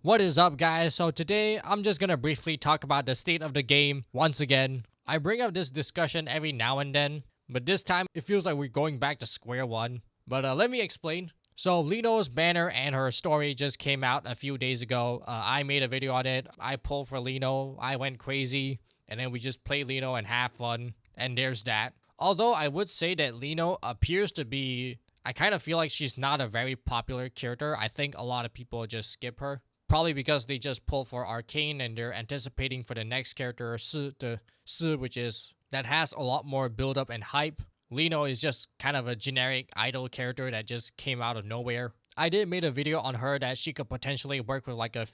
What is up, guys? So today I'm just gonna briefly talk about the state of the game once again. I bring up this discussion every now and then, but this time it feels like we're going back to square one. But let me explain. So Lino's banner and her story just came out a few days ago. I made a video on it. I pulled for Lino. I went crazy, and then we just play Lino and have fun. And there's that. Although I would say that Lino appears to be, I kind of feel like she's not a very popular character. I think a lot of people just skip her. Probably because they just pull for Arcane and they're anticipating for the next character, which is that has a lot more build up and hype. Lino is just kind of a generic idol character that just came out of nowhere. I did made a video on her that she could potentially work with a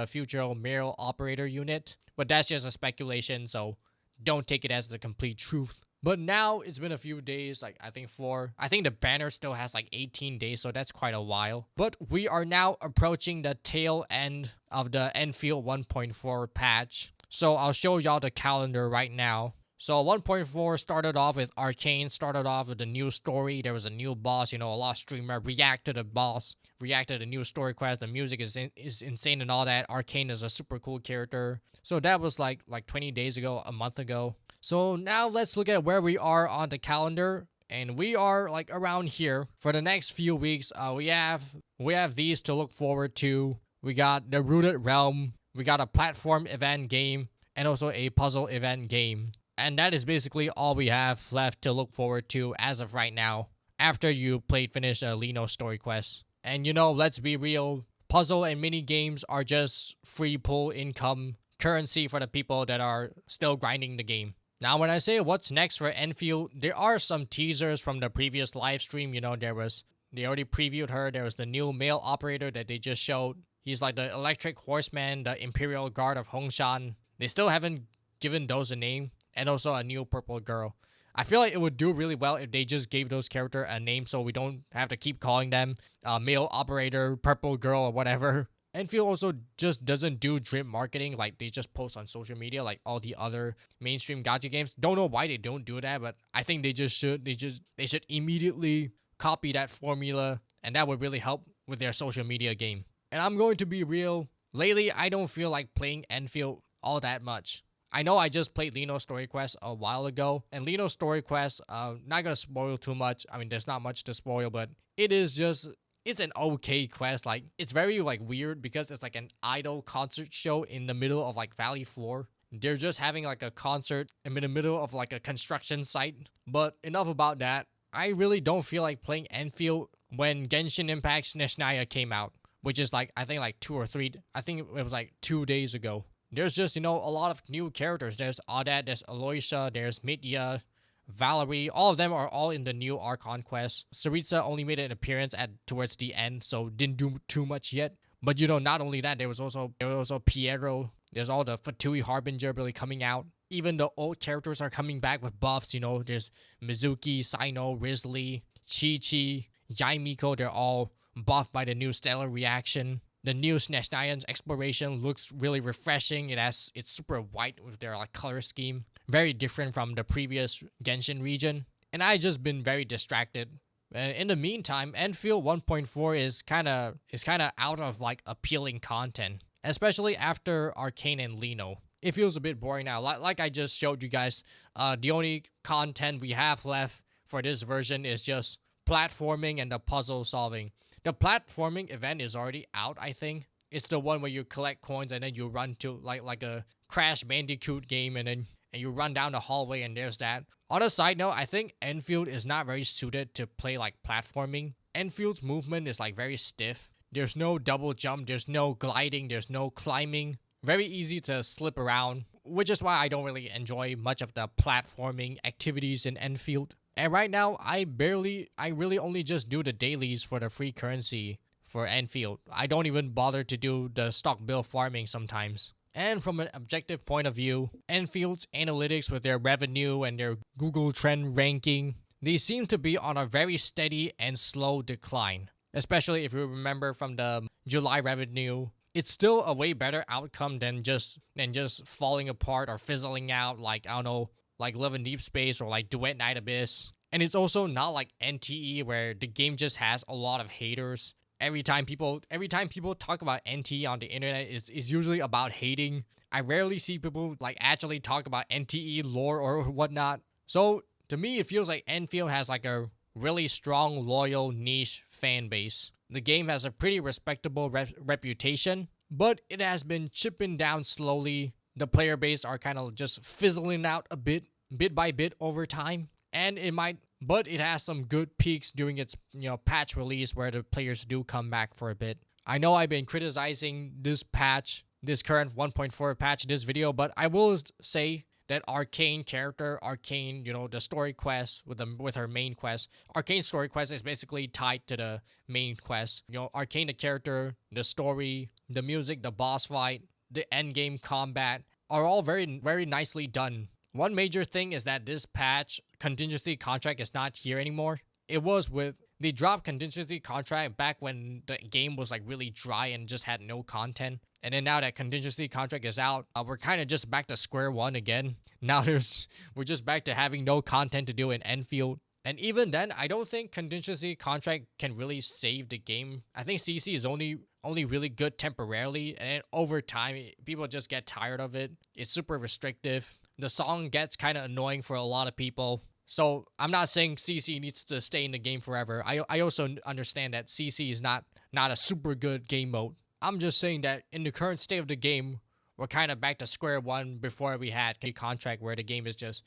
future male operator unit, but that's just a speculation, so don't take it as the complete truth. But now it's been a few days, I think 4. I think the banner still has 18 days, so that's quite a while. But we are now approaching the tail end of the Endfield 1.4 patch. So I'll show y'all the calendar right now. So 1.4 started off with Arcane, started off with a new story. There was a new boss, a lot of streamers react to the boss, react to the new story quest. The music is insane and all that. Arcane is a super cool character. So that was like 20 days ago, a month ago. So now let's look at where we are on the calendar. And we are around here. For the next few weeks, we have these to look forward to. We got the Rooted Realm, we got a platform event game, and also a puzzle event game. And that is basically all we have left to look forward to as of right now, after you finish a Lino story quest. And let's be real, puzzle and mini games are just free pull income currency for the people that are still grinding the game. Now, when I say what's next for Enfield, there are some teasers from the previous live stream. They already previewed her. There was the new male operator that they just showed. He's like the electric horseman, the Imperial Guard of Hongshan. They still haven't given those a name. And also a new purple girl. I feel like it would do really well if they just gave those characters a name so we don't have to keep calling them male operator, purple girl, or whatever. Enfield also just doesn't do drip marketing. They just post on social media like all the other mainstream gacha games. Don't know why they don't do that, but I think they just should. They should immediately copy that formula, and that would really help with their social media game. And I'm going to be real. Lately, I don't feel like playing Enfield all that much. I know I just played Lino's story quest a while ago, and Lino's story quest, not gonna spoil too much. I mean, there's not much to spoil, but it's an okay quest. It's very weird because it's an idol concert show in the middle of Valley Floor. They're just having a concert in the middle of a construction site. But enough about that. I really don't feel like playing Enfield when Genshin Impact Sneshnaya came out, which is I think 2 or 3. I think it was 2 days ago. There's just, a lot of new characters. There's Audet, there's Aloysia, there's Midya, Valerie. All of them are all in the new Archon quest. Saritsa only made an appearance towards the end, so didn't do too much yet. But, not only that, there was also Piero. There's all the Fatui Harbinger really coming out. Even the old characters are coming back with buffs, There's Mizuki, Sino, Risley, Chi-Chi, Yaimiko. They're all buffed by the new Stellar Reaction. The new Sneshnayan's exploration looks really refreshing. It's super white with their color scheme. Very different from the previous Genshin region. And I just been very distracted. In the meantime, Enfield 1.4 is kind of out of appealing content, especially after Arcane and Lino. It feels a bit boring now. Like I just showed you guys, the only content we have left for this version is just platforming and the puzzle solving. The platforming event is already out, I think. It's the one where you collect coins and then you run to like a Crash Bandicoot game and you run down the hallway and there's that. On a side note, I think Enfield is not very suited to play platforming. Enfield's movement is very stiff. There's no double jump, there's no gliding, there's no climbing. Very easy to slip around, which is why I don't really enjoy much of the platforming activities in Enfield. And right now, I really only just do the dailies for the free currency for Enfield. I don't even bother to do the stock bill farming sometimes. And from an objective point of view, Enfield's analytics with their revenue and their Google Trend ranking, they seem to be on a very steady and slow decline. Especially if you remember from the July revenue, it's still a way better outcome than just falling apart or fizzling out I don't know, Love in Deep Space or Duet Night Abyss. And it's also not like NTE where the game just has a lot of haters. every time people talk about NTE on the internet, is usually about hating. I rarely see people like actually talk about NTE lore or whatnot. So to me, it feels like Enfield has like a really strong, loyal, niche fan base. The game has a pretty respectable reputation, but it has been chipping down slowly. The player base are kind of just fizzling out a bit by bit over time, and but it has some good peaks during its patch release where the players do come back for a bit. I know I've been criticizing this patch, this current 1.4 patch, this video, but I will say that Arcane character, Arcane, the story quest with her main quest. Arcane story quest is basically tied to the main quest. Arcane the character, the story, the music, the boss fight, the end game combat are all very, very nicely done. One major thing is that this patch contingency contract is not here anymore. They dropped contingency contract back when the game was like really dry and just had no content. And then now that contingency contract is out, we're kind of just back to square one again. Now we're just back to having no content to do in Endfield. And even then, I don't think contingency contract can really save the game. I think CC is only really good temporarily, and over time, people just get tired of it. It's super restrictive. The song gets kind of annoying for a lot of people. So I'm not saying CC needs to stay in the game forever. I also understand that CC is not a super good game mode. I'm just saying that in the current state of the game, we're kind of back to square one before we had a contract where the game is just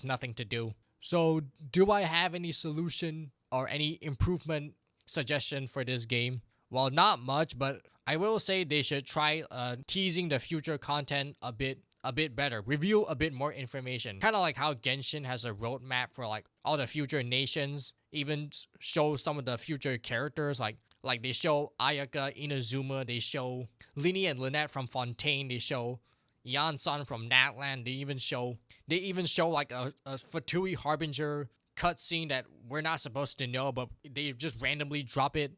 nothing to do. So do I have any solution or any improvement suggestion for this game? Well, not much, but I will say they should try teasing the future content a bit better. Reveal a bit more information. Kind of like how Genshin has a roadmap for like all the future nations. Even show some of the future characters like they show Ayaka, Inazuma, they show Lenny and Lynette from Fontaine, they show Yan-san from Natlan, they even show like a Fatui Harbinger cutscene that we're not supposed to know, but they just randomly drop it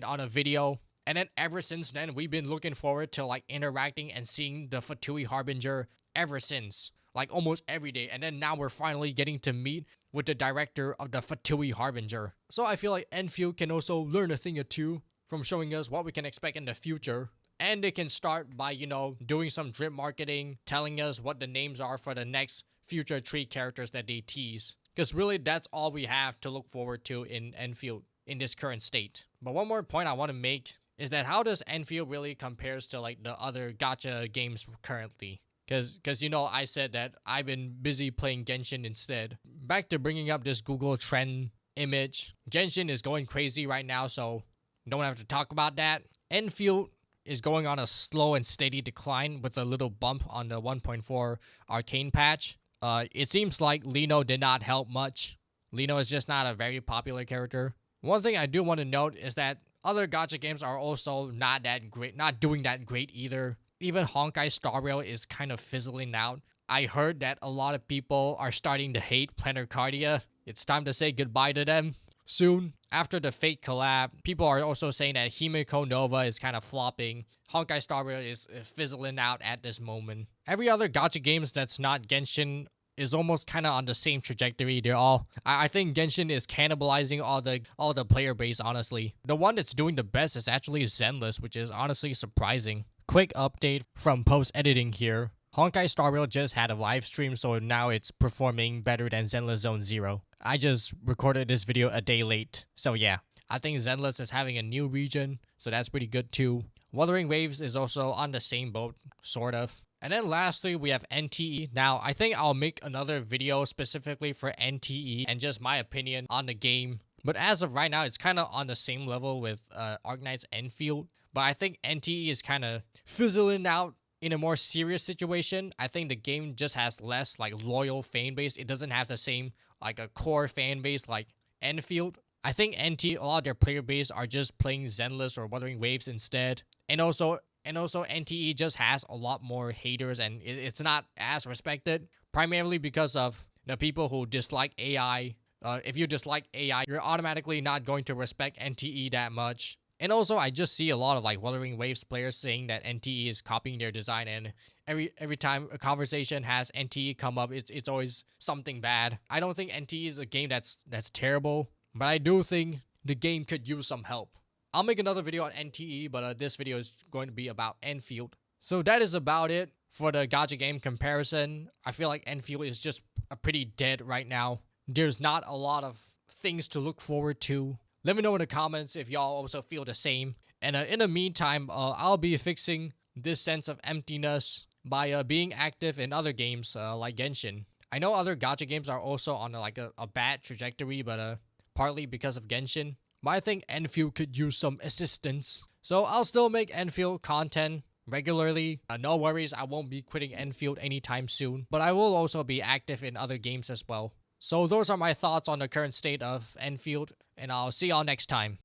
on a video. And then ever since then, we've been looking forward to like interacting and seeing the Fatui Harbinger ever since, like almost every day. And then now we're finally getting to meet with the director of the Fatui Harbinger. So I feel like Enfield can also learn a thing or two from showing us what we can expect in the future. And they can start by, doing some drip marketing, telling us what the names are for the next future 3 characters that they tease. Because really, that's all we have to look forward to in Enfield in this current state. But one more point I want to make is that how does Enfield really compares to like the other gacha games currently? Because I said that I've been busy playing Genshin instead. Back to bringing up this Google trend image. Genshin is going crazy right now, so don't have to talk about that. Enfield is going on a slow and steady decline with a little bump on the 1.4 Arcane patch. It seems like Lino did not help much. Lino is just not a very popular character. One thing I do want to note is that other gacha games are also not that great, not doing that great either. Even Honkai Star Rail is kind of fizzling out. I heard that a lot of people are starting to hate Planar Cardia. It's time to say goodbye to them soon. After the Fate collab, people are also saying that Himiko Nova is kind of flopping. Honkai Star Rail is fizzling out at this moment. Every other gacha games that's not Genshin is almost kind of on the same trajectory. I think Genshin is cannibalizing all the player base, honestly. The one that's doing the best is actually Zenless, which is honestly surprising. Quick update from post-editing here. Honkai Star Rail just had a live stream, so now it's performing better than Zenless Zone Zero. I just recorded this video a day late, so yeah. I think Zenless is having a new region, so that's pretty good too. Wuthering Waves is also on the same boat, sort of. And then lastly, we have NTE. Now, I think I'll make another video specifically for NTE and just my opinion on the game. But as of right now, it's kind of on the same level with Arknights Endfield. But I think NTE is kind of fizzling out in a more serious situation. I think the game just has less like loyal fan base. It doesn't have the same like a core fan base like Endfield. I think NTE, a lot of their player base are just playing Zenless or Wuthering Waves instead. And also NTE just has a lot more haters and it's not as respected. Primarily because of the people who dislike AI. If you dislike AI, you're automatically not going to respect NTE that much. And also, I just see a lot of like Wuthering Waves players saying that NTE is copying their design, and every time a conversation has NTE come up, it's always something bad. I don't think NTE is a game that's terrible, but I do think the game could use some help. I'll make another video on NTE, but this video is going to be about Endfield. So that is about it for the Gacha game comparison. I feel like Endfield is just pretty dead right now. There's not a lot of things to look forward to. Let me know in the comments if y'all also feel the same. And in the meantime, I'll be fixing this sense of emptiness by being active in other games like Genshin. I know other Gacha games are also on a bad trajectory, but partly because of Genshin. But I think Endfield could use some assistance. So I'll still make Endfield content regularly. No worries, I won't be quitting Endfield anytime soon. But I will also be active in other games as well. So those are my thoughts on the current state of Endfield, and I'll see y'all next time.